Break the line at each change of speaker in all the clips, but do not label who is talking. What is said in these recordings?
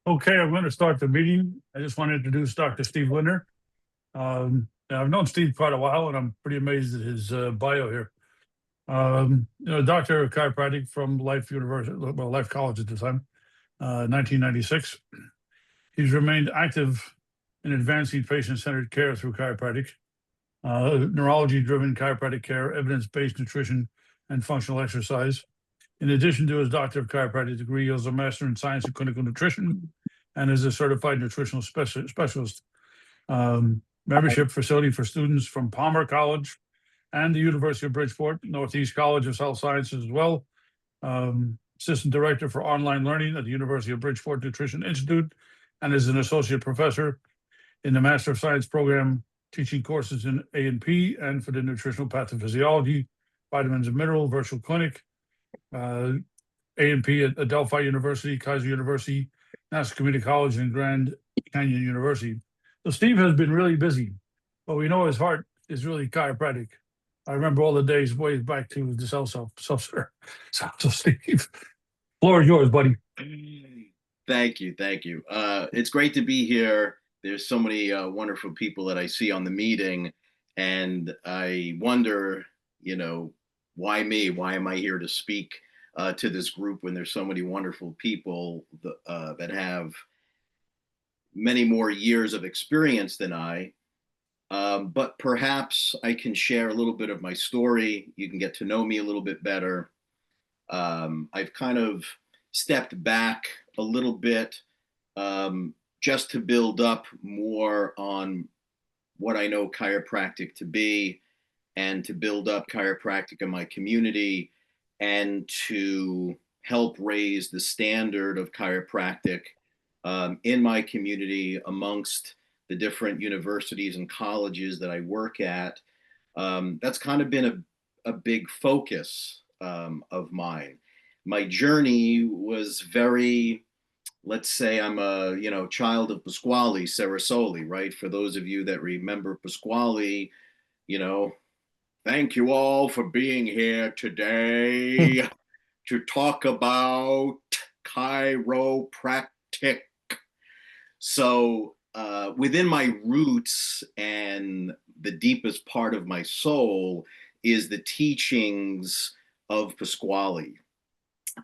Okay, I'm going to start the meeting. I just want to introduce Dr. Steve Lindner. I've known Steve quite a while, and I'm pretty amazed at his bio here. Doctor of chiropractic from Life University, well, Life College at the time, 1996. He's remained active in advancing patient-centered care through chiropractic, neurology-driven chiropractic care, evidence-based nutrition, and functional exercise. In addition to his Doctor of Chiropractic degree, he has a Master in Science of Clinical Nutrition and is a certified nutritional specialist. Membership facility for students from Palmer College and the University of Bridgeport, Northeast College of Health Sciences as well. Assistant Director for Online Learning at the University of Bridgeport Nutrition Institute, and is an associate professor in the Master of Science program, teaching courses in A&P and for the nutritional pathophysiology, vitamins and mineral virtual clinic, A&P at Adelphi University, Kaiser University, National Community College, and Grand Canyon University. So Steve has been really busy, but we know his heart is really chiropractic. I remember all the days way back to the self-serve. So Steve, floor is yours, buddy.
Thank you. It's great to be here. There's so many wonderful people that I see on the meeting, and I wonder, why me? Why am I here to speak to this group when there's so many wonderful people that have many more years of experience than I? But perhaps I can share a little bit of my story. You can get to know me a little bit better. I've kind of stepped back a little bit just to build up more on what I know chiropractic to be, and to build up chiropractic in my community, and to help raise the standard of chiropractic in my community amongst the different universities and colleges that I work at. That's kind of been a big focus of mine. My journey was very, let's say I'm a child of Pasquale Cerasoli, right? For those of you that remember Pasquale, thank you all for being here today to talk about chiropractic. So within my roots and the deepest part of my soul is the teachings of Pasquale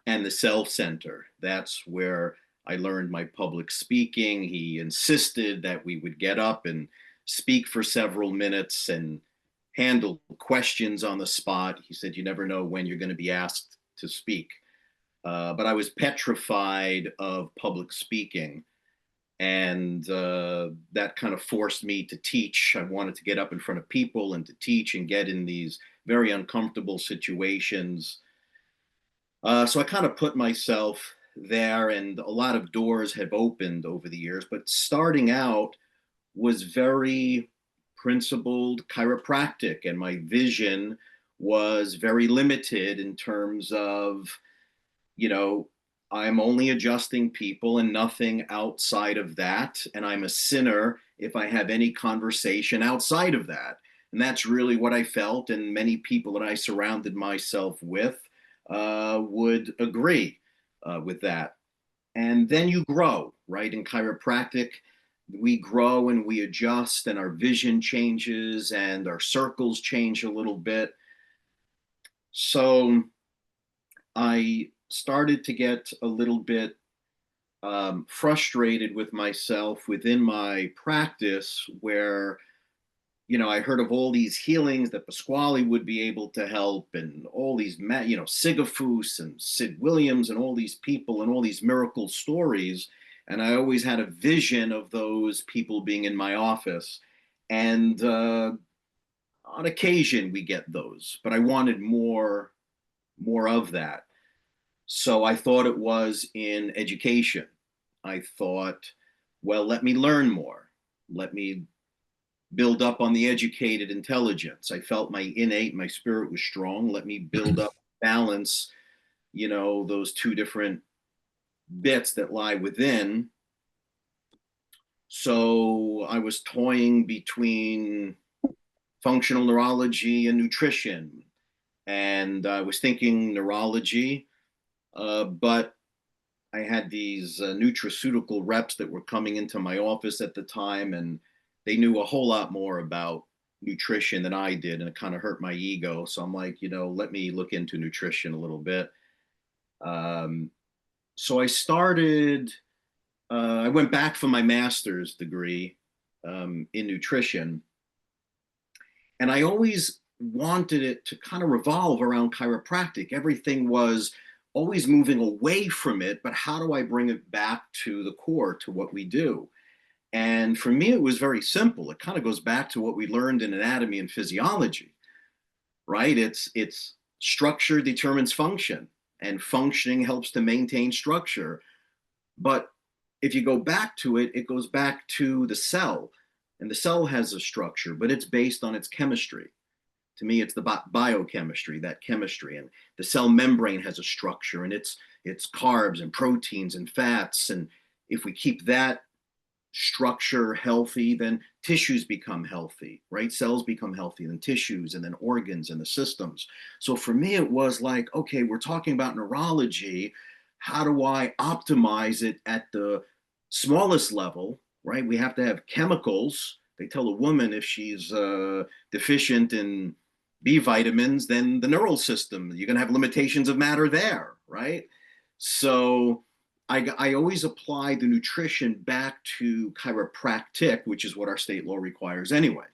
and the self-center. That's where I learned my public speaking. He insisted that we would get up and speak for several minutes and handle questions on the spot. He said, you never know when you're going to be asked to speak. But I was petrified of public speaking. And that kind of forced me to teach. I wanted to get up in front of people and to teach and get in these very uncomfortable situations. So I kind of put myself there, and a lot of doors have opened over the years. But starting out was very principled chiropractic, and my vision was very limited in terms of, I'm only adjusting people and nothing outside of that. And I'm a sinner if I have any conversation outside of that. And that's really what I felt. And many people that I surrounded myself with would agree with that. And then you grow, right? In chiropractic, we grow and we adjust, and our vision changes and our circles change a little bit. So I started to get a little bit frustrated with myself within my practice, where, I heard of all these healings that Pasquale would be able to help, and all these, Sigafus and Sid Williams and all these people and all these miracle stories. And I always had a vision of those people being in my office. And on occasion we get those, but I wanted more of that. So I thought it was in education. I thought, well, let me learn more. Let me build up on the educated intelligence. I felt my spirit was strong. Let me build up, balance, those two different bits that lie within. So I was toying between functional neurology and nutrition. And I was thinking neurology, but I had these nutraceutical reps that were coming into my office at the time, and they knew a whole lot more about nutrition than I did, and it kind of hurt my ego. So I'm like, let me look into nutrition a little bit. Um, so I went back for my master's degree in nutrition, and I always wanted it to kind of revolve around chiropractic. Everything was always moving away from it, but how do I bring it back to the core, to what we do? And for me, it was very simple. It kind of goes back to what we learned in anatomy and physiology, right? It's structure determines function, and functioning helps to maintain structure. But if you go back to it, it goes back to the cell, and the cell has a structure, but it's based on its chemistry. To me, it's the biochemistry, that chemistry, and the cell membrane has a structure, and it's carbs and proteins and fats. And if we keep that structure healthy, then tissues become healthy, right? Cells become healthy, then tissues, and then organs and the systems. So for me, it was like, okay, we're talking about neurology. How do I optimize it at the smallest level, right? We have to have chemicals. They tell a woman if she's deficient in B vitamins, then the neural system, you're going to have limitations of matter there, right? So I always apply the nutrition back to chiropractic, which is what our state law requires anyway,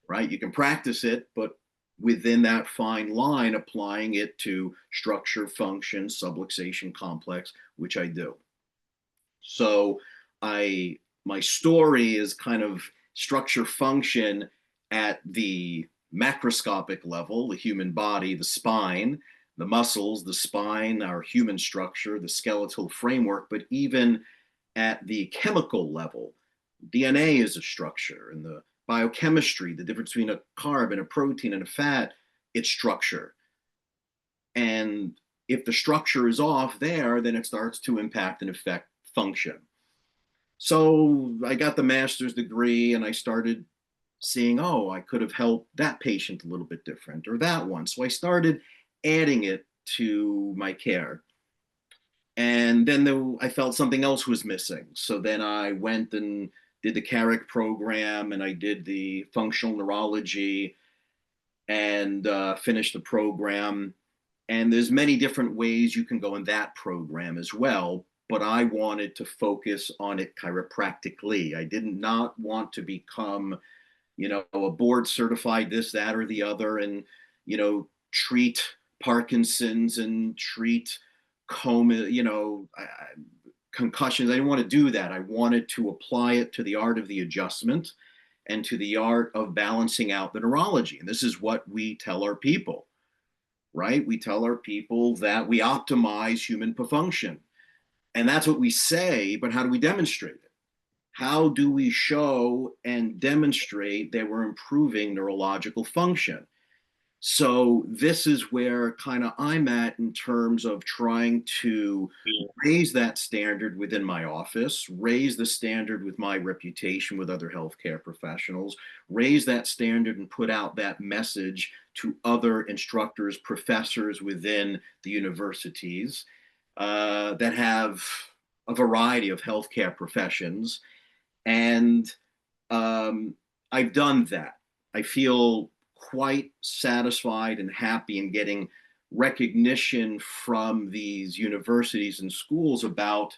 right? You can practice it, but within that fine line, applying it to structure, function, subluxation complex, which I do. So my story is kind of structure function at the macroscopic level, the human body, the spine, the muscles, the spine, our human structure, the skeletal framework, but even at the chemical level, DNA is a structure, and the biochemistry, the difference between a carb and a protein and a fat, it's structure. And if the structure is off there, then it starts to impact and affect function. So I got the master's degree, and I started seeing, oh, I could have helped that patient a little bit different, or that one. So I started adding it to my care. And then I felt something else was missing. So then I went and did the CARIC program, and I did the functional neurology, and finished the program. And there's many different ways you can go in that program as well. But I wanted to focus on it chiropractically. I did not want to become, a board certified this, that, or the other, and, treat Parkinson's and treat coma, concussions. I didn't want to do that. I wanted to apply it to the art of the adjustment and to the art of balancing out the neurology. And this is what we tell our people, right? We tell our people that we optimize human function. And that's what we say, but how do we demonstrate it? How do we show and demonstrate that we're improving neurological function? So this is where kind of I'm at in terms of trying to raise that standard within my office, raise the standard with my reputation with other healthcare professionals, raise that standard and put out that message to other instructors, professors within the universities that have a variety of healthcare professions. And I've done that. I feel quite satisfied and happy in getting recognition from these universities and schools about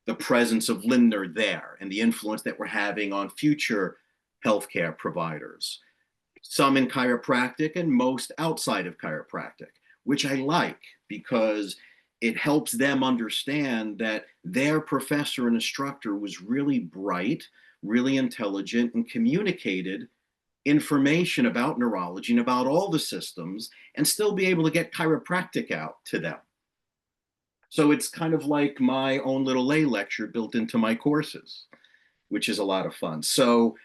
the presence of Lindner there and the influence that we're having on future healthcare providers, some in chiropractic and most outside of chiropractic, which I like because it helps them understand that their professor and instructor was really bright, really intelligent, and communicated information about neurology and about all the systems, and still be able to get chiropractic out to them. So it's kind of like my own little lay lecture built into my courses, which is a lot of fun. So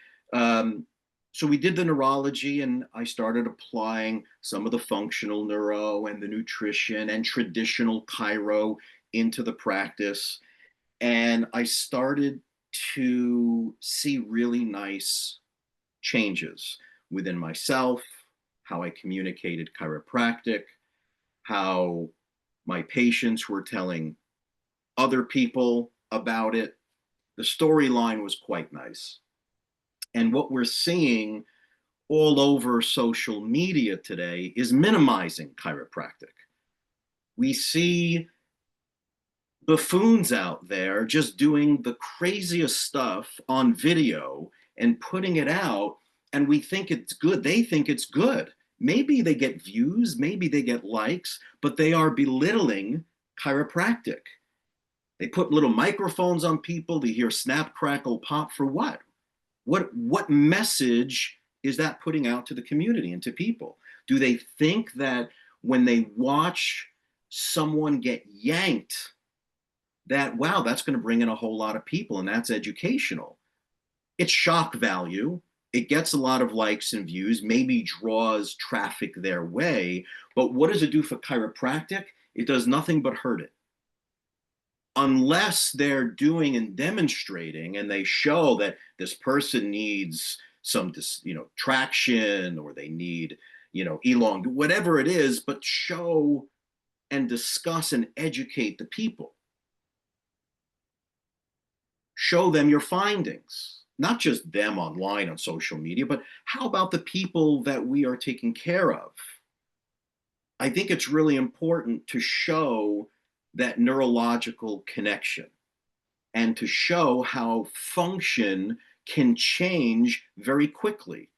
we did the neurology, and I started applying some of the functional neuro and the nutrition and traditional chiro into the practice. And I started to see really nice changes within myself, how I communicated chiropractic, how my patients were telling other people about it. The storyline was quite nice. And what we're seeing all over social media today is minimizing chiropractic. We see buffoons out there just doing the craziest stuff on video and putting it out, and we think it's good. They think it's good. Maybe they get views, maybe they get likes, but they are belittling chiropractic. They put little microphones on people. They hear snap, crackle, pop for what? What message is that putting out to the community and to people? Do they think that when they watch someone get yanked, that, wow, that's going to bring in a whole lot of people and that's educational? It's shock value. It gets a lot of likes and views, maybe draws traffic their way. But what does it do for chiropractic? It does nothing but hurt it. Unless they're doing and demonstrating and they show that this person needs some, traction, or they need, whatever it is, but show and discuss and educate the people. Show them your findings, not just them online on social media, but how about the people that we are taking care of? I think it's really important to show that neurological connection and to show how function can change very quickly.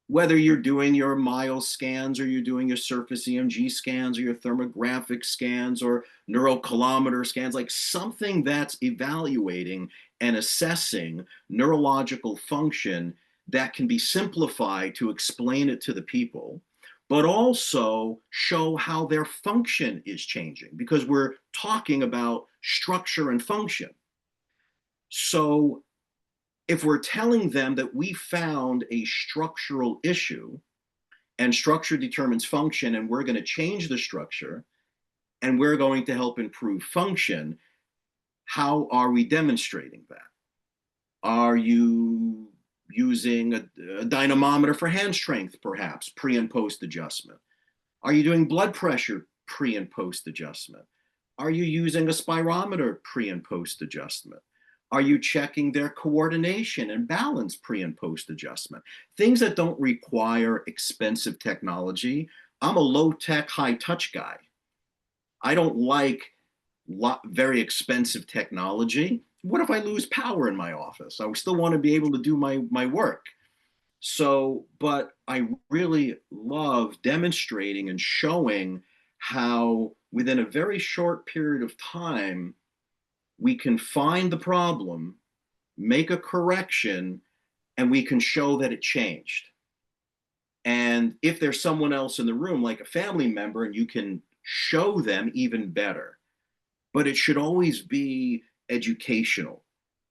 Whether you're doing your Miles scans or you're doing your surface EMG scans or your thermographic scans or neurocolometer scans, like something that's evaluating and assessing neurological function that can be simplified to explain it to the people, but also show how their function is changing, because we're talking about structure and function. So if we're telling them that we found a structural issue and structure determines function and we're going to change the structure and we're going to help improve function, how are we demonstrating that? Are you using a dynamometer for hand strength, perhaps, pre and post adjustment? Are you doing blood pressure pre and post adjustment? Are you using a spirometer pre and post adjustment? Are you checking their coordination and balance pre and post adjustment? Things that don't require expensive technology. I'm a low tech, high touch guy. I don't like very expensive technology. What if I lose power in my office? I still want to be able to do my work. So, but I really love demonstrating and showing how within a very short period of time, we can find the problem, make a correction, and we can show that it changed. And if there's someone else in the room, like a family member, and you can show them, even better. But it should always be educational.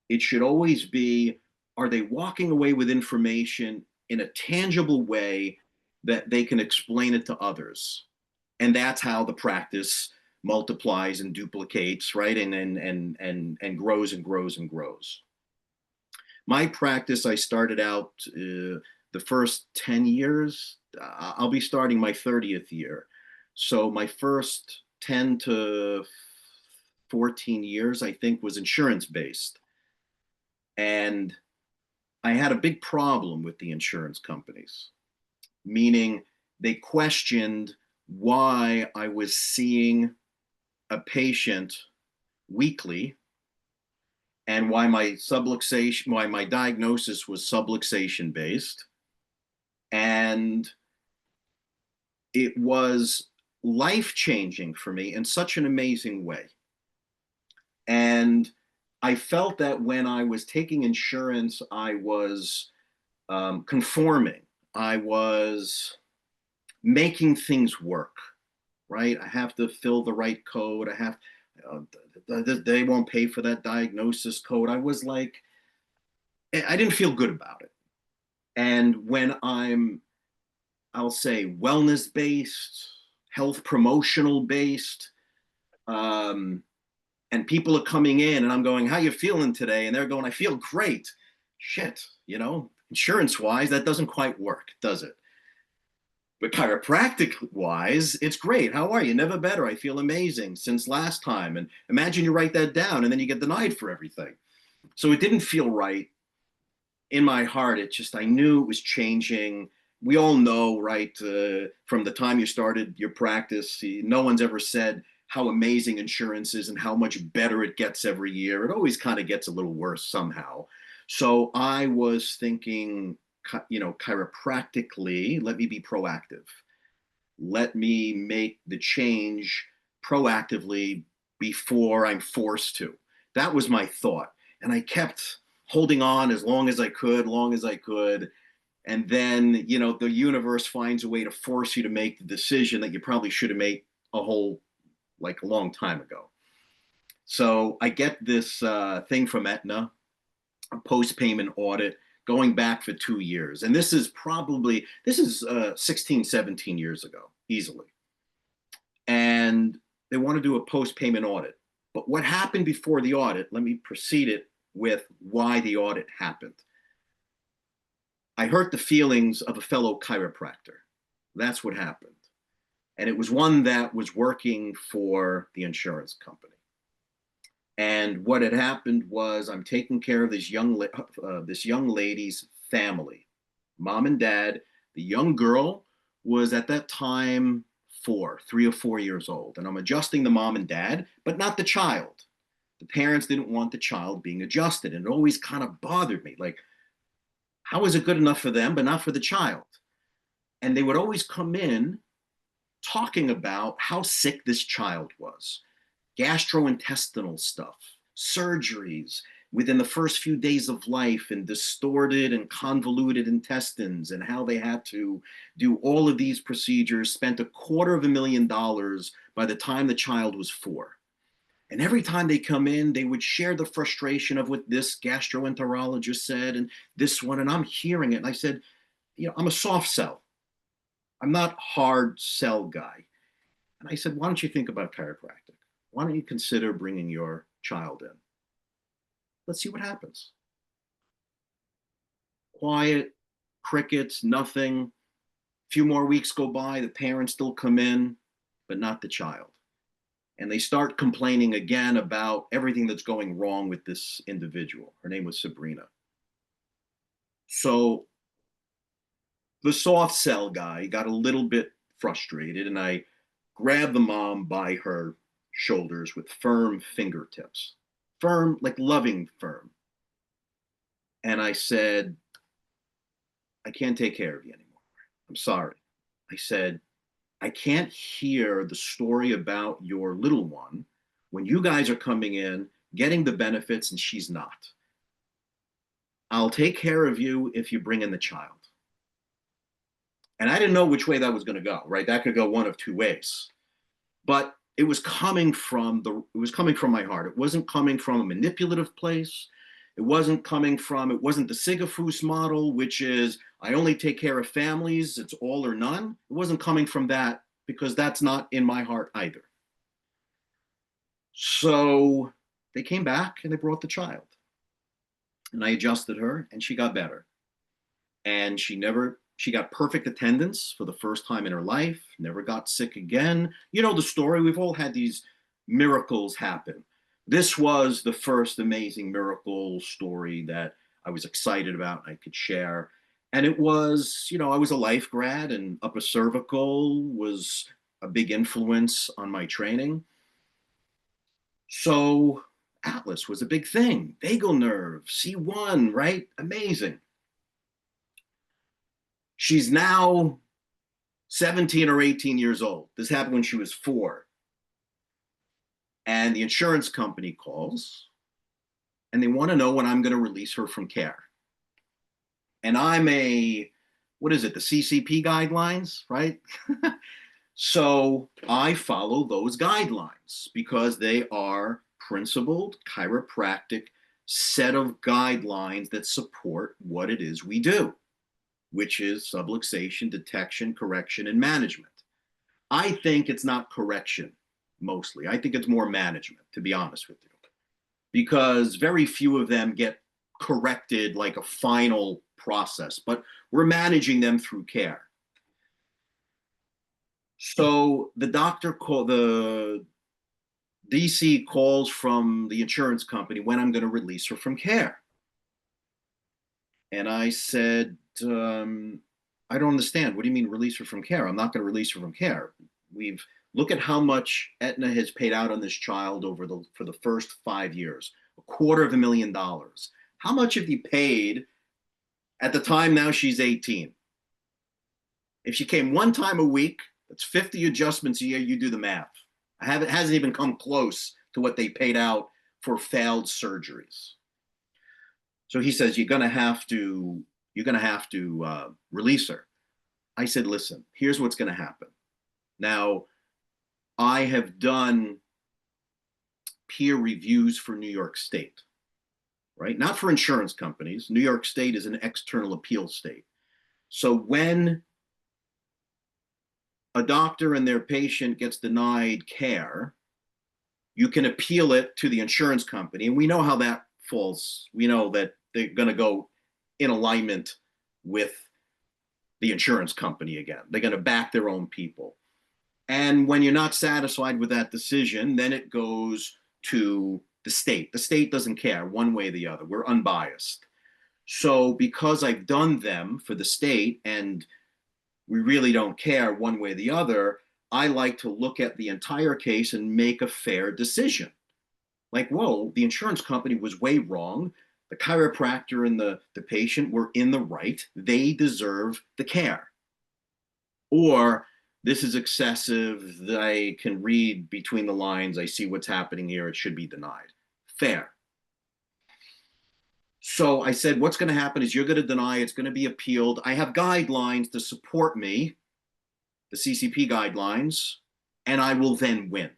It should always be, are they walking away with information in a tangible way that they can explain it to others? And that's how the practice multiplies and duplicates, right? And grows and grows and grows. My practice, I started out the first 10 years. I'll be starting my 30th year. So my first 10 to 14 years, I think, was insurance based. And I had a big problem with the insurance companies, meaning they questioned why I was seeing a patient weekly and why my diagnosis was subluxation based. And it was life changing for me in such an amazing way. And I felt that when I was taking insurance, I was conforming. I was making things work, right? I have to fill the right code. They won't pay for that diagnosis code. I was like, I didn't feel good about it. And when I'll say wellness based, health promotional based, and people are coming in and I'm going, how you feeling today? And they're going, I feel great. Shit, insurance wise, that doesn't quite work, does it? But chiropractic wise, it's great. How are you? Never better. I feel amazing since last time. And imagine you write that down and then you get denied for everything. So it didn't feel right in my heart. It just, I knew it was changing. We all know, right, from the time you started your practice, no one's ever said how amazing insurance is and how much better it gets every year. It always kind of gets a little worse somehow. So I was thinking, chiropractically, let me be proactive. Let me make the change proactively before I'm forced to. That was my thought. And I kept holding on as long as I could, long as I could. And then, the universe finds a way to force you to make the decision that you probably should have made a long time ago. So I get this thing from Aetna, a post-payment audit going back for 2 years. And this is 16, 17 years ago, easily. And they want to do a post-payment audit. But what happened before the audit, let me precede it with why the audit happened. I hurt the feelings of a fellow chiropractor. That's what happened. And it was one that was working for the insurance company. And what had happened was I'm taking care of this young lady's family, mom and dad. The young girl was at that time 3 or 4 years old. And I'm adjusting the mom and dad, but not the child. The parents didn't want the child being adjusted. And it always kind of bothered me. Like, how is it good enough for them, but not for the child? And they would always come in talking about how sick this child was. Gastrointestinal stuff, surgeries within the first few days of life, and distorted and convoluted intestines, and how they had to do all of these procedures, spent $250,000 by the time the child was 4. And every time they come in, they would share the frustration of what this gastroenterologist said and this one, and I'm hearing it. And I said, I'm a soft sell. I'm not hard sell guy. And I said, why don't you think about chiropractic? Why don't you consider bringing your child in? Let's see what happens. Quiet, crickets, nothing. A few more weeks go by, the parents still come in, but not the child. And they start complaining again about everything that's going wrong with this individual. Her name was Sabrina. So the soft sell guy got a little bit frustrated, and I grabbed the mom by her shoulders with firm fingertips, firm, like loving firm. And I said, I can't take care of you anymore. I'm sorry. I said, I can't hear the story about your little one when you guys are coming in, getting the benefits, and she's not. I'll take care of you if you bring in the child. And I didn't know which way that was going to go, right? That could go one of two ways. But it was coming from my heart. It wasn't coming from a manipulative place. It wasn't the Sigafus model, which is I only take care of families, it's all or none. It wasn't coming from that, because that's not in my heart either. So they came back and they brought the child. And I adjusted her and she got better. And she got perfect attendance for the first time in her life, never got sick again. You know the story. We've all had these miracles happen. This was the first amazing miracle story that I was excited about and I could share. And it was, I was a life grad, and upper cervical was a big influence on my training. So Atlas was a big thing. Vagal nerve, C1, right? Amazing. She's now 17 or 18 years old. This happened when she was 4. And the insurance company calls and they want to know when I'm going to release her from care. And I'm the CCP guidelines, right? So I follow those guidelines because they are principled chiropractic set of guidelines that support what it is we do, which is subluxation, detection, correction, and management. I think it's not correction mostly. I think it's more management, to be honest with you, because very few of them get corrected like a final process, but we're managing them through care. So the doctor called, the DC calls from the insurance company when I'm going to release her from care. And I said, I don't understand. What do you mean release her from care? I'm not going to release her from care. We've look at how much Aetna has paid out on this child over the for the first 5 years, $250,000. How much have you paid at the time now she's 18? If she came one time a week, that's 50 adjustments a year. You do the math. It hasn't even come close to what they paid out for failed surgeries. So he says, you're gonna have to release her. I said, listen, here's what's gonna happen. Now, I have done peer reviews for New York State, right? Not for insurance companies. New York State is an external appeal state. So when a doctor and their patient gets denied care, you can appeal it to the insurance company. And we know how that falls. We know that they're going to go in alignment with the insurance company again. They're going to back their own people. And when you're not satisfied with that decision, then it goes to the state. The state doesn't care one way or the other. We're unbiased. So because I've done them for the state and we really don't care one way or the other, I like to look at the entire case and make a fair decision. Like, whoa, the insurance company was way wrong. The chiropractor and the patient were in the right. They deserve the care. Or this is excessive. I can read between the lines. I see what's happening here. It should be denied. Fair. So I said, what's going to happen is you're going to deny, it's going to be appealed. I have guidelines to support me, the CCP guidelines, and I will then win.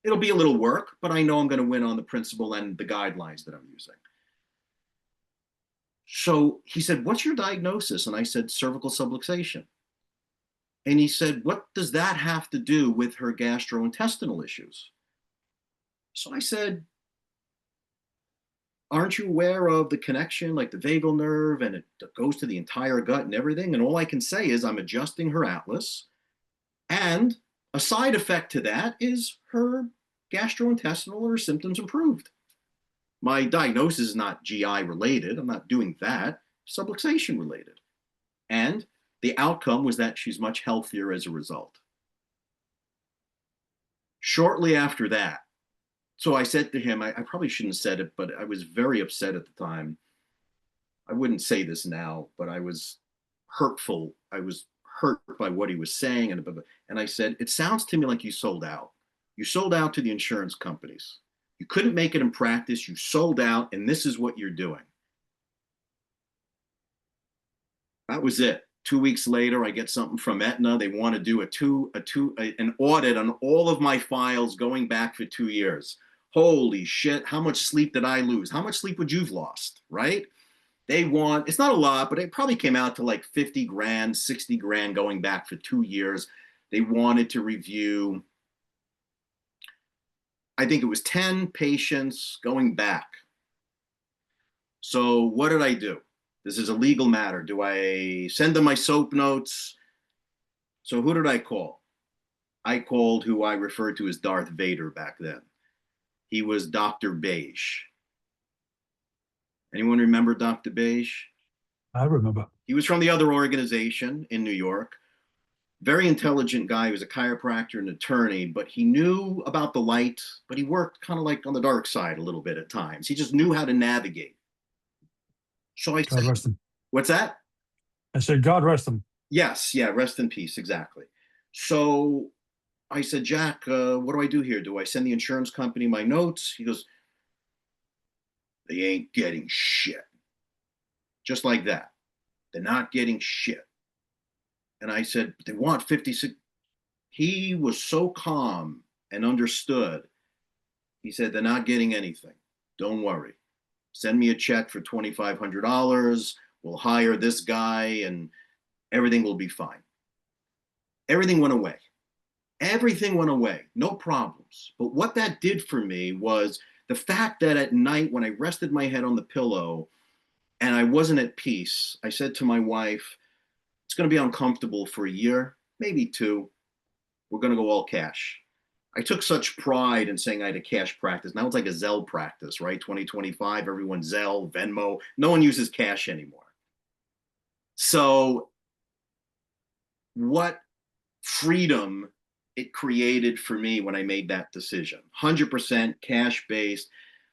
It'll be a little work, but I know I'm going to win on the principle and the guidelines that I'm using. So he said, what's your diagnosis? And I said, cervical subluxation. And he said, what does that have to do with her gastrointestinal issues? So I said, aren't you aware of the connection, like the vagal nerve, and it goes to the entire gut and everything? And all I can say is I'm adjusting her atlas. And a side effect to that is her gastrointestinal or symptoms improved. My diagnosis is not GI related. I'm not doing that. Subluxation related. And the outcome was that she's much healthier as a result. Shortly after that, so I said to him, I probably shouldn't have said it, but I was very upset at the time. I wouldn't say this now, but I was hurtful. I was hurt by what he was saying. And I said, it sounds to me like you sold out. You sold out to the insurance companies. You couldn't make it in practice. You sold out, and this is what you're doing. That was it. 2 weeks later, I get something from Aetna. They want to do an audit on all of my files going back for 2 years. Holy shit, how much sleep did I lose? How much sleep would you've lost, right? They want, it's not a lot, but it probably came out to like 50 grand, 60 grand going back for 2 years. They wanted to review, I think it was 10 patients going back. So what did I do? This is a legal matter. Do I send them my soap notes? So who did I call? I called who I referred to as Darth Vader back then. He was Dr. Beige. Anyone remember Dr. Beige?
I remember.
He was from the other organization in New York. Very intelligent guy. He was a chiropractor and attorney, but he knew about the light, but he worked kind of like on the dark side a little bit at times. He just knew how to navigate. So I
God
said,
rest him.
what's that?
I said, God rest him.
Yes, yeah, rest in peace, exactly. So I said, Jack, what do I do here? Do I send the insurance company my notes? He goes, they ain't getting shit. Just like that. They're not getting shit. And I said, but they want 56. He was so calm and understood. He said, they're not getting anything. Don't worry. Send me a check for $2,500. We'll hire this guy and everything will be fine. Everything went away. Everything went away. No problems. But what that did for me was the fact that at night when I rested my head on the pillow and I wasn't at peace, I said to my wife, it's going to be uncomfortable for a year, maybe 2. We're going to go all cash. I took such pride in saying I had a cash practice. Now it's like a Zelle practice, right? 2025, everyone's Zelle, Venmo. No one uses cash anymore. So, what freedom it created for me when I made that decision. 100% cash based.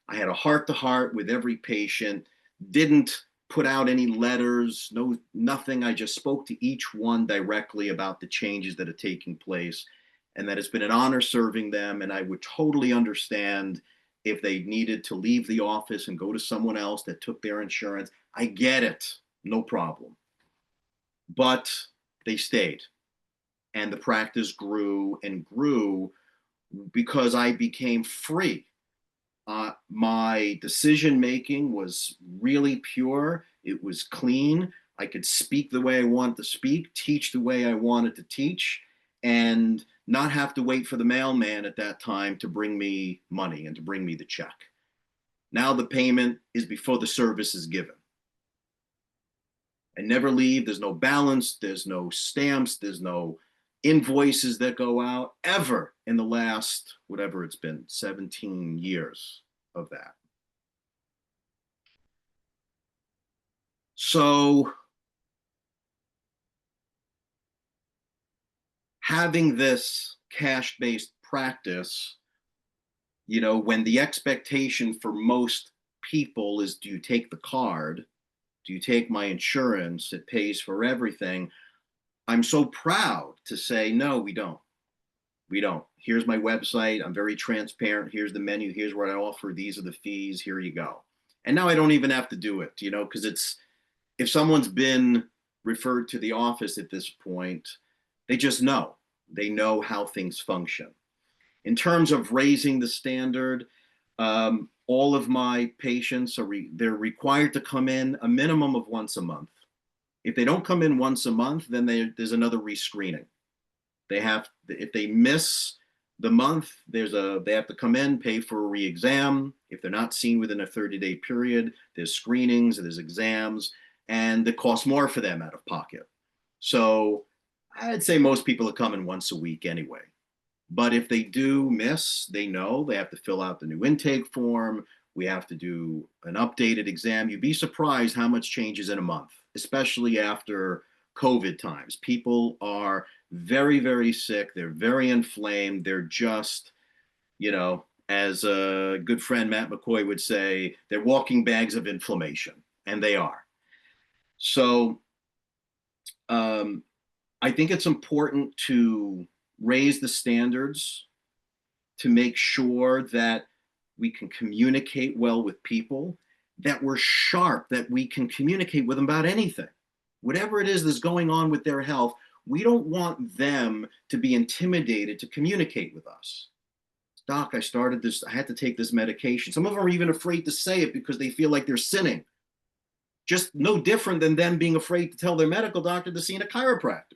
I had a heart to heart with every patient, didn't put out any letters, no, nothing. I just spoke to each one directly about the changes that are taking place, and that it's been an honor serving them. And I would totally understand if they needed to leave the office and go to someone else that took their insurance. I get it, no problem. But they stayed, and the practice grew and grew because I became free. My decision making was really pure. It was clean. I could speak the way I wanted to speak, teach the way I wanted to teach, and not have to wait for the mailman at that time to bring me money and to bring me the check. Now the payment is before the service is given. I never leave. There's no balance. There's no stamps. There's no invoices that go out ever in the last, whatever it's been, 17 years of that. So, having this cash based practice, when the expectation for most people is, do you take the card? Do you take my insurance? It pays for everything. I'm so proud to say, no, we don't. We don't. Here's my website. I'm very transparent. Here's the menu. Here's what I offer. These are the fees. Here you go. And now I don't even have to do it, because if someone's been referred to the office at this point, they just know. They know how things function. In terms of raising the standard, all of my patients they're required to come in a minimum of once a month. If they don't come in once a month, then there's another rescreening. If they miss the month, they have to come in, pay for a re-exam. If they're not seen within a 30-day period, there's screenings, there's exams, and it costs more for them out of pocket. So I'd say most people are coming once a week anyway. But if they do miss, they know they have to fill out the new intake form. We have to do an updated exam. You'd be surprised how much changes in a month, especially after COVID times. People are very, very sick. They're very inflamed. They're just, as a good friend Matt McCoy would say, they're walking bags of inflammation, and they are. So I think it's important to raise the standards to make sure that we can communicate well with people, that we're sharp, that we can communicate with them about anything. Whatever it is that's going on with their health, we don't want them to be intimidated to communicate with us. Doc, I had to take this medication. Some of them are even afraid to say it because they feel like they're sinning. Just no different than them being afraid to tell their medical doctor they're seeing a chiropractor.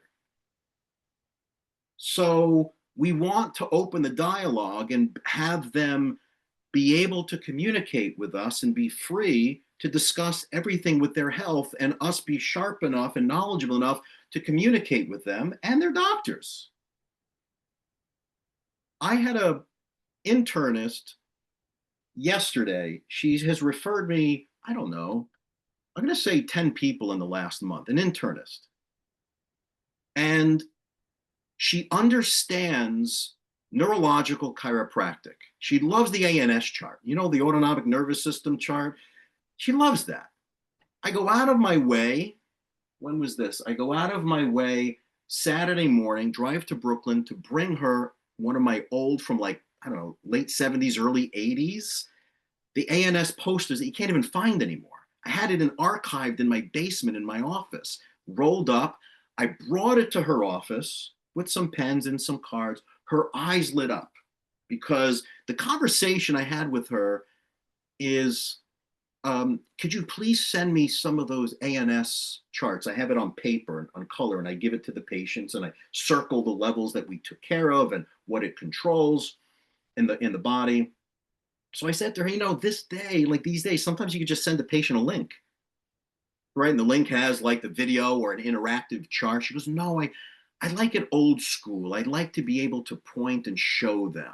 So we want to open the dialogue and have them be able to communicate with us and be free to discuss everything with their health, and us be sharp enough and knowledgeable enough to communicate with them and their doctors. I had an internist yesterday. She has referred me, I don't know, I'm going to say 10 people in the last month, an internist. And she understands neurological chiropractic. She loves the ANS chart, the autonomic nervous system chart. She loves that. I go out of my way. When was this? I go out of my way Saturday morning, drive to Brooklyn to bring her one of my old, from late 70s, early 80s, the ANS posters that you can't even find anymore. I had it archived in my basement in my office, rolled up. I brought it to her office with some pens and some cards. Her eyes lit up because the conversation I had with her is, could you please send me some of those ANS charts? I have it on paper and on color, and I give it to the patients, and I circle the levels that we took care of and what it controls in the body. So I said to her, this day, like these days, sometimes you could just send the patient a link, right? And the link has like the video or an interactive chart. She goes, no, I like it old school. I like to be able to point and show them.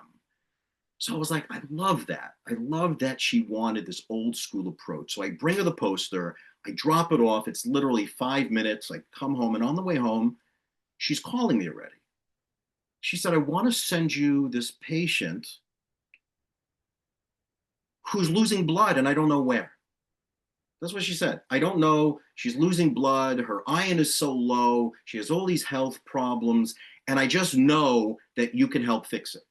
So I was like, I love that. I love that she wanted this old school approach. So I bring her the poster, I drop it off. It's literally 5 minutes. I come home, and on the way home, she's calling me already. She said, I want to send you this patient who's losing blood, and I don't know where. That's what she said. I don't know. She's losing blood. Her iron is so low. She has all these health problems. And I just know that you can help fix it.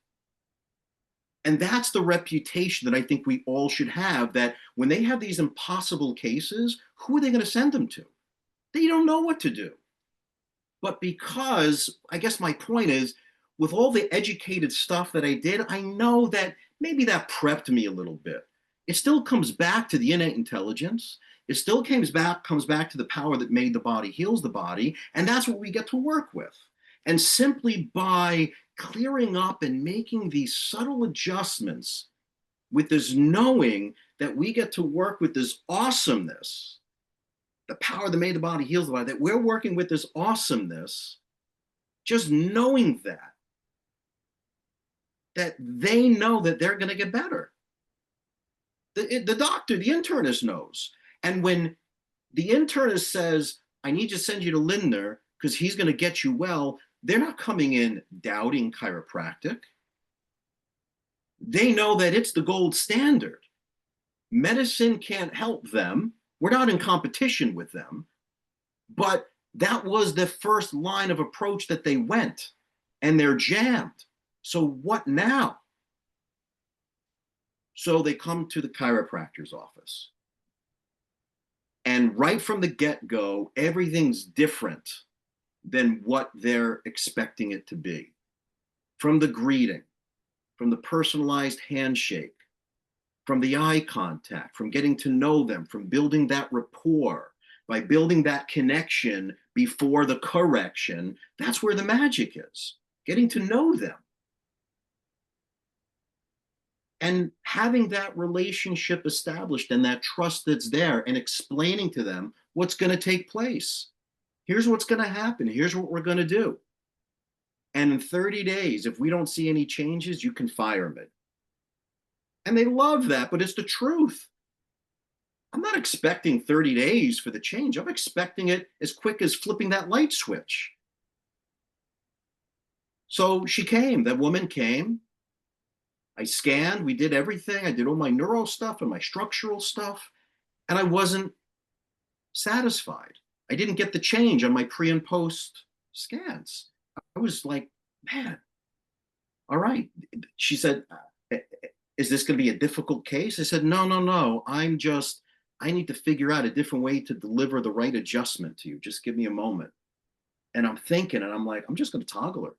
And that's the reputation that I think we all should have, that when they have these impossible cases, who are they going to send them to? They don't know what to do. But because, I guess my point is, with all the educated stuff that I did, I know that maybe that prepped me a little bit. It still comes back to the innate intelligence. It still comes back to the power that made the body heals the body. And that's what we get to work with. And simply by clearing up and making these subtle adjustments with this knowing that we get to work with this awesomeness, the power that made the body heals the body, that we're working with this awesomeness, just knowing that they know that they're going to get better. The doctor, the internist knows. And when the internist says, I need to send you to Lindner because he's going to get you well, they're not coming in doubting chiropractic. They know that it's the gold standard. Medicine can't help them. We're not in competition with them. But that was the first line of approach that they went, and they're jammed. So what now? So they come to the chiropractor's office. And right from the get-go, everything's different than what they're expecting it to be. From the greeting, from the personalized handshake, from the eye contact, from getting to know them, from building that rapport, by building that connection before the correction, that's where the magic is, getting to know them. And having that relationship established and that trust that's there, and explaining to them what's going to take place. Here's what's going to happen. Here's what we're going to do. And in 30 days, if we don't see any changes, you can fire me. And they love that, but it's the truth. I'm not expecting 30 days for the change. I'm expecting it as quick as flipping that light switch. So she came, that woman came. I scanned, we did everything. I did all my neuro stuff and my structural stuff, and I wasn't satisfied. I didn't get the change on my pre and post scans. I was like, man, all right. She said, is this going to be a difficult case? I said, no. I need to figure out a different way to deliver the right adjustment to you. Just give me a moment. And I'm thinking, and I'm like, I'm just going to toggle her.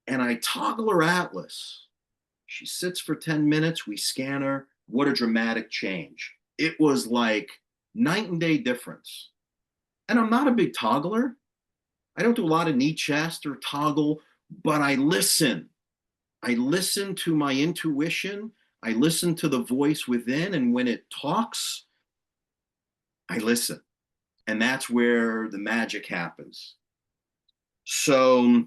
And I toggle her atlas. She sits for 10 minutes. We scan her. What a dramatic change. It was like night and day difference. And I'm not a big toggler. I don't do a lot of knee chest or toggle, but I listen. I listen to my intuition. I listen to the voice within. And when it talks, I listen. And that's where the magic happens. So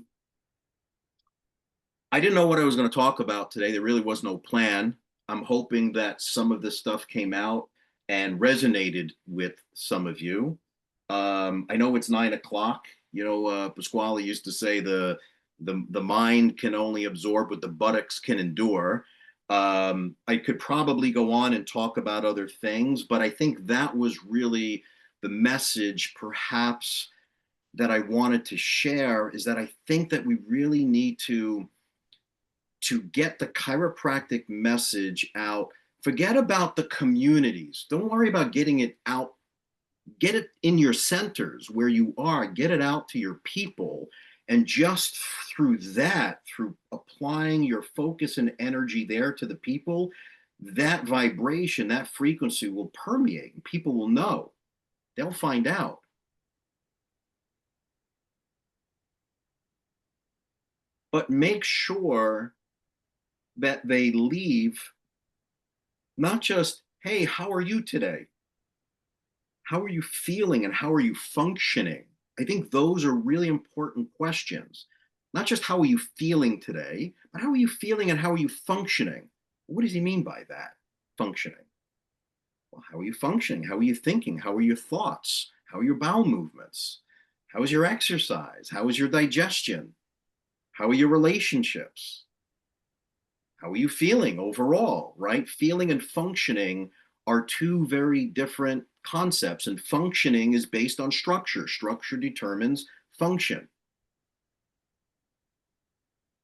I didn't know what I was going to talk about today. There really was no plan. I'm hoping that some of this stuff came out and resonated with some of you. I know it's 9 o'clock. You know, Pasquale used to say the mind can only absorb what the buttocks can endure. I could probably go on and talk about other things, but I think that was really the message, perhaps, that I wanted to share, is that I think that we really need to get the chiropractic message out. Forget about the communities. Don't worry about getting it out. Get it in your centers where you are. Get it out to your people. And just through that, through applying your focus and energy there to the people, that vibration, that frequency will permeate, and people will know. They'll find out. But make sure that they leave not just, hey, how are you today? How are you feeling and how are you functioning? I think those are really important questions. Not just how are you feeling today, but how are you feeling and how are you functioning? What does he mean by that? Functioning. Well, how are you functioning? How are you thinking? How are your thoughts? How are your bowel movements? How is your exercise? How is your digestion? How are your relationships? How are you feeling overall, right? Feeling and functioning are two very different concepts, and functioning is based on structure. Structure determines function.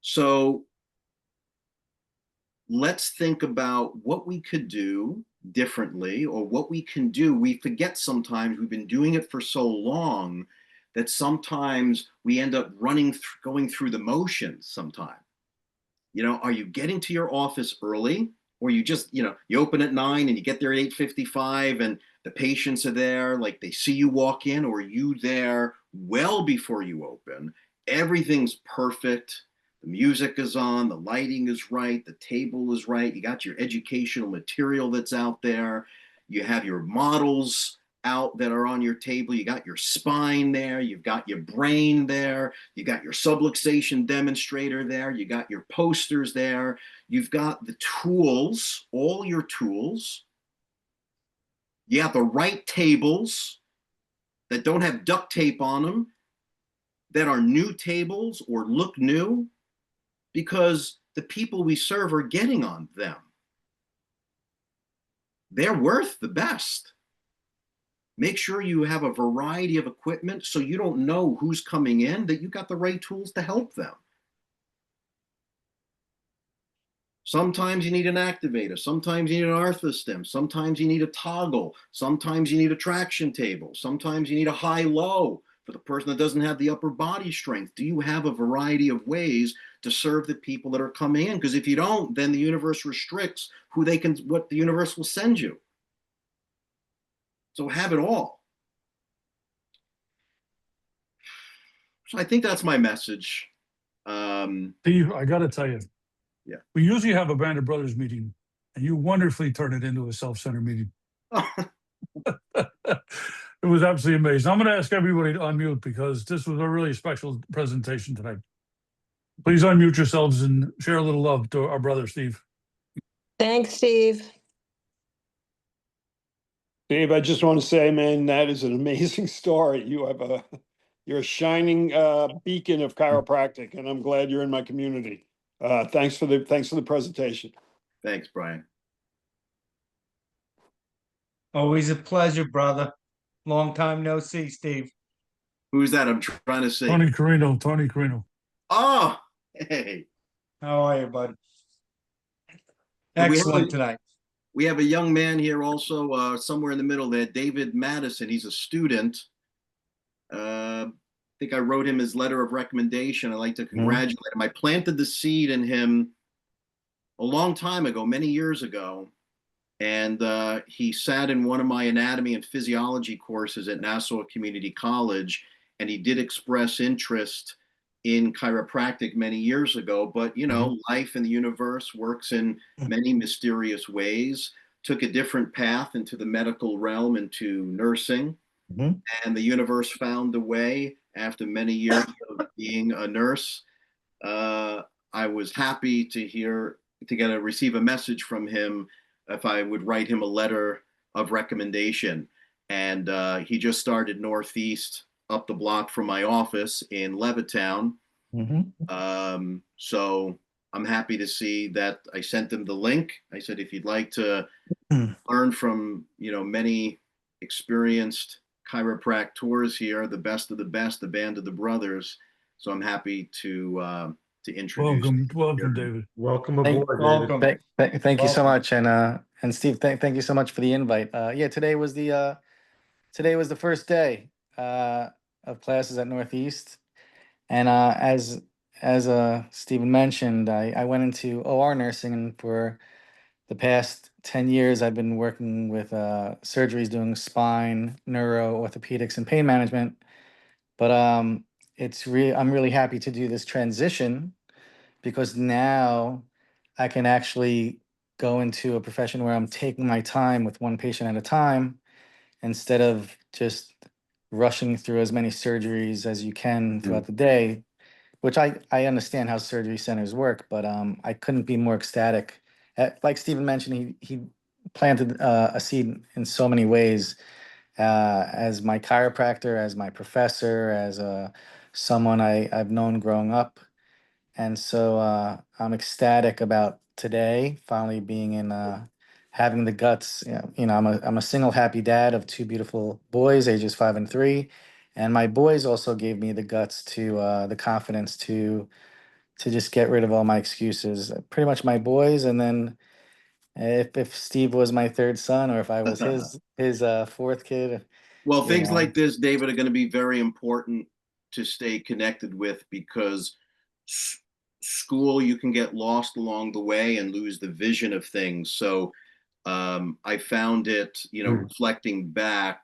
So let's think about what we could do differently or what we can do. We forget sometimes we've been doing it for so long that sometimes we end up going through the motions sometimes. Are you getting to your office early, or you just, you open at 9 and you get there at 8:55 and the patients are there, like they see you walk in, or are you there well before you open? Everything's perfect. The music is on, the lighting is right, the table is right. You got your educational material that's out there. You have your models out that are on your table. You got your spine there. You've got your brain there. You got your subluxation demonstrator there. You got your posters there. You've got the tools, all your tools. You have the right tables that don't have duct tape on them, that are new tables or look new, because the people we serve are getting on them. They're worth the best. Make sure you have a variety of equipment so you don't know who's coming in, that you got the right tools to help them. Sometimes you need an activator. Sometimes you need an arthostim. Sometimes you need a toggle. Sometimes you need a traction table. Sometimes you need a high-low for the person that doesn't have the upper body strength. Do you have a variety of ways to serve the people that are coming in? Because if you don't, then the universe restricts what the universe will send you. So have it all. So I think that's my message.
Steve, I got to tell you,
Yeah.
we usually have a Band of Brothers meeting, and you wonderfully turn it into a self-centered meeting. It was absolutely amazing. I'm going to ask everybody to unmute because this was a really special presentation tonight. Please unmute yourselves and share a little love to our brother, Steve.
Thanks, Steve.
Dave, I just want to say, man, that is an amazing story. You're a shining beacon of chiropractic, and I'm glad you're in my community. Thanks for the presentation.
Thanks, Brian.
Always a pleasure, brother. Long time no see, Steve.
Who's that? I'm trying to see.
Tony Carino.
Oh, hey.
How are you, bud?
And
Excellent tonight.
We have a young man here also, somewhere in the middle there, David Madison. He's a student. I think I wrote him his letter of recommendation. I'd like to congratulate him. I planted the seed in him a long time ago, many years ago. And he sat in one of my anatomy and physiology courses at Nassau Community College, and he did express interest in chiropractic many years ago. But, life in the universe works in many mysterious ways. Took a different path into the medical realm, into nursing. And the universe found a way after many years of being a nurse. I was happy to receive a message from him if I would write him a letter of recommendation. And he just started Northeast up the block from my office in Levittown. So I'm happy to see that I sent him the link. I said, if you'd like to learn from, many experienced chiropractors here, the best of the best, the Band of the Brothers. So I'm happy to introduce.
Welcome, David.
Welcome aboard,
Welcome.
David. Thank you so much, and Steve, thank you so much for the invite. Yeah, today was the first day of classes at Northeast, and as Stephen mentioned, I went into OR nursing, and for the past 10 years, I've been working with surgeries, doing spine, neuro, orthopedics, and pain management. But I'm really happy to do this transition because now I can actually go into a profession where I'm taking my time with one patient at a time instead of just rushing through as many surgeries as you can throughout the day, which I understand how surgery centers work, but I couldn't be more ecstatic. Like Stephen mentioned, he planted a seed in so many ways, as my chiropractor, as my professor, as someone I've known growing up. And so I'm ecstatic about today finally being in, having the guts. I'm a single happy dad of two beautiful boys, ages 5 and 3, and my boys also gave me the guts to, the confidence to just get rid of all my excuses. Pretty much my boys, and then if Steve was my third son, or if I was his fourth kid,
Well,
you
things
know.
like this, David, are going to be very important to stay connected with, because school, you can get lost along the way and lose the vision of things. So I found it, reflecting back,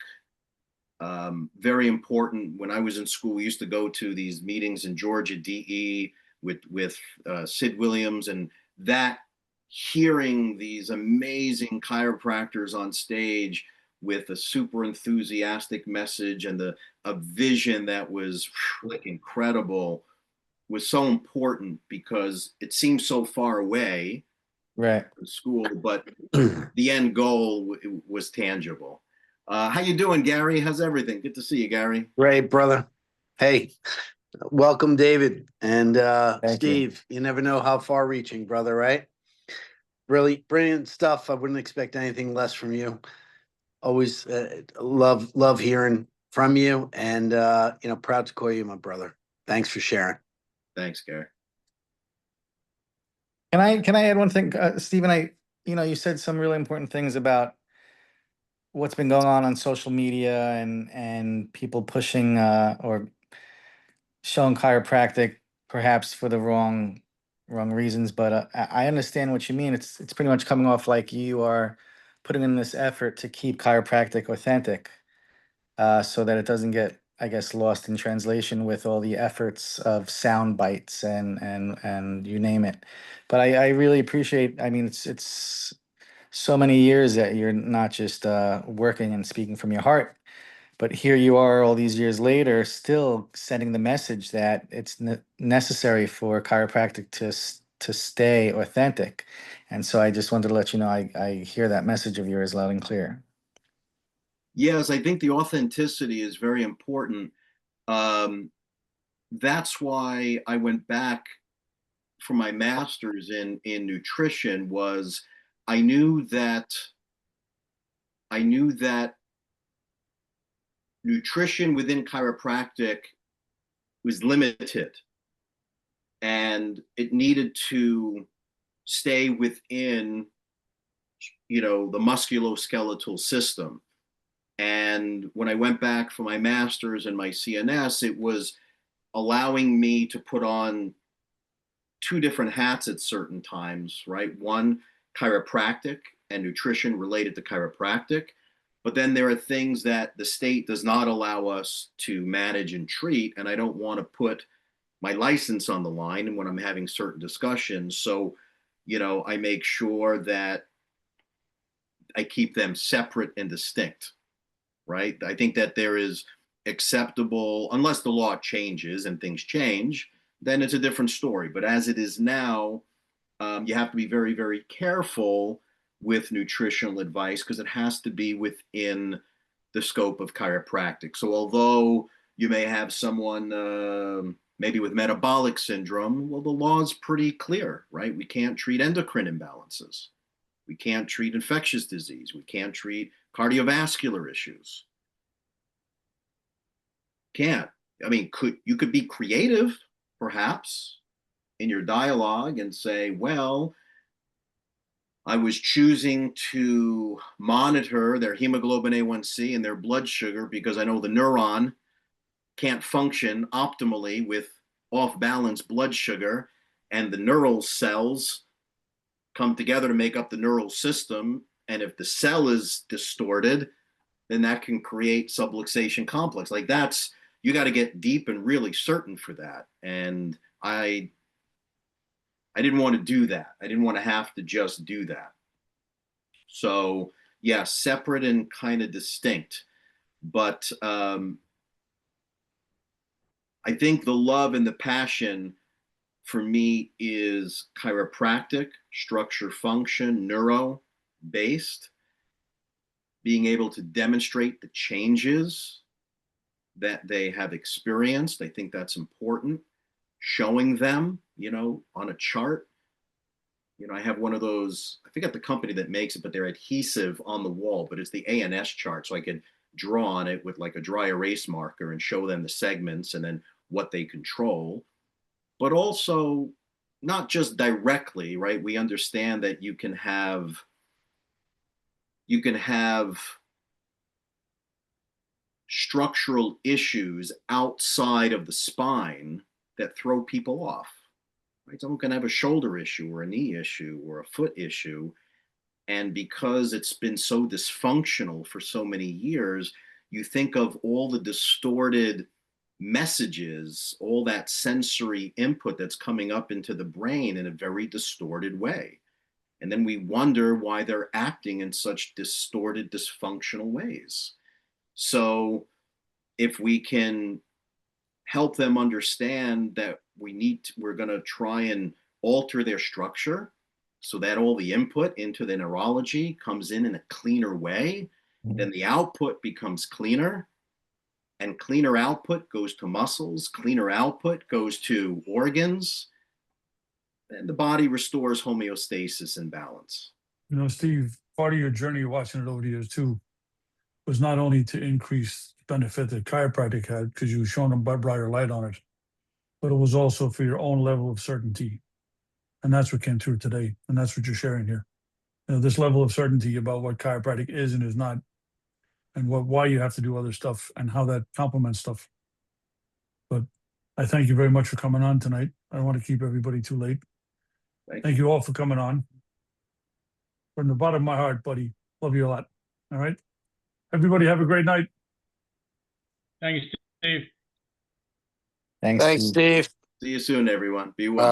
very important. When I was in school, we used to go to these meetings in Georgia, DE, with Sid Williams, and that hearing these amazing chiropractors on stage with a super enthusiastic message and a vision that was like incredible was so important, because it seemed so far away
Right.
from school, but the end goal was tangible. How you doing, Gary? How's everything? Good to see you, Gary.
Great, brother. Hey, welcome, David and
Thank you.
Steve. You never know how far reaching, brother, right? Really brilliant stuff. I wouldn't expect anything less from you. Always love hearing from you, and proud to call you my brother. Thanks for sharing.
Thanks, Gary.
Can I add one thing, Stephen? You said some really important things about what's been going on social media, and people pushing, or showing chiropractic perhaps for the wrong reasons. But I understand what you mean. It's pretty much coming off like you are putting in this effort to keep chiropractic authentic, so that it doesn't get, I guess, lost in translation with all the efforts of sound bites and you name it. But I really appreciate. I mean, it's so many years that you're not just working and speaking from your heart, but here you are all these years later, still sending the message that it's necessary for chiropractic to stay authentic. And so I just wanted to let you know I hear that message of yours loud and clear.
Yes, I think the authenticity is very important. That's why I went back for my master's in nutrition. Was I knew that nutrition within chiropractic was limited, and it needed to stay within the musculoskeletal system. And when I went back for my master's and my CNS, it was allowing me to put on two different hats at certain times, right? One, chiropractic and nutrition related to chiropractic. But then there are things that the state does not allow us to manage and treat. And I don't want to put my license on the line when I'm having certain discussions. So, I make sure that I keep them separate and distinct, right? I think that there is acceptable, unless the law changes and things change, then it's a different story. But as it is now, you have to be very, very careful with nutritional advice, because it has to be within the scope of chiropractic. So although you may have someone maybe with metabolic syndrome, well, the law is pretty clear, right? We can't treat endocrine imbalances. We can't treat infectious disease. We can't treat cardiovascular issues. Can't. I mean, you could be creative, perhaps, in your dialogue and say, well, I was choosing to monitor their hemoglobin A1C and their blood sugar because I know the neuron can't function optimally with off balance blood sugar, and the neural cells come together to make up the neural system. And if the cell is distorted, then that can create subluxation complex. Like you got to get deep and really certain for that. And I didn't want to do that. I didn't want to have to just do that. So yeah, separate and kind of distinct. But I think the love and the passion for me is chiropractic, structure function, neuro based, being able to demonstrate the changes that they have experienced. I think that's important. Showing them, on a chart. I have one of those, I forget the company that makes it, but they're adhesive on the wall, but it's the ANS chart. So I could draw on it with like a dry erase marker and show them the segments and then what they control. But also not just directly, right? We understand that you can have structural issues outside of the spine that throw people off. Right? Someone can have a shoulder issue or a knee issue or a foot issue. And because it's been so dysfunctional for so many years, you think of all the distorted messages, all that sensory input that's coming up into the brain in a very distorted way. And then we wonder why they're acting in such distorted, dysfunctional ways. So if we can help them understand that we're going to try and alter their structure so that all the input into the neurology comes in a cleaner way, then the output becomes cleaner, and cleaner output goes to muscles, cleaner output goes to organs, and the body restores homeostasis and balance.
Steve, part of your journey watching it over the years too was not only to increase benefit that chiropractic had because you were showing them brighter light on it, but it was also for your own level of certainty. And that's what came through today. And that's what you're sharing here. This level of certainty about what chiropractic is and is not, and why you have to do other stuff and how that complements stuff. But I thank you very much for coming on tonight. I don't want to keep everybody too late. Thank you all for coming on. From the bottom of my heart, buddy, love you a lot. All right. Everybody have a great night.
Thank you, Steve.
Thanks,
Thanks,
Steve.
Steve.
See you soon, everyone. Be well.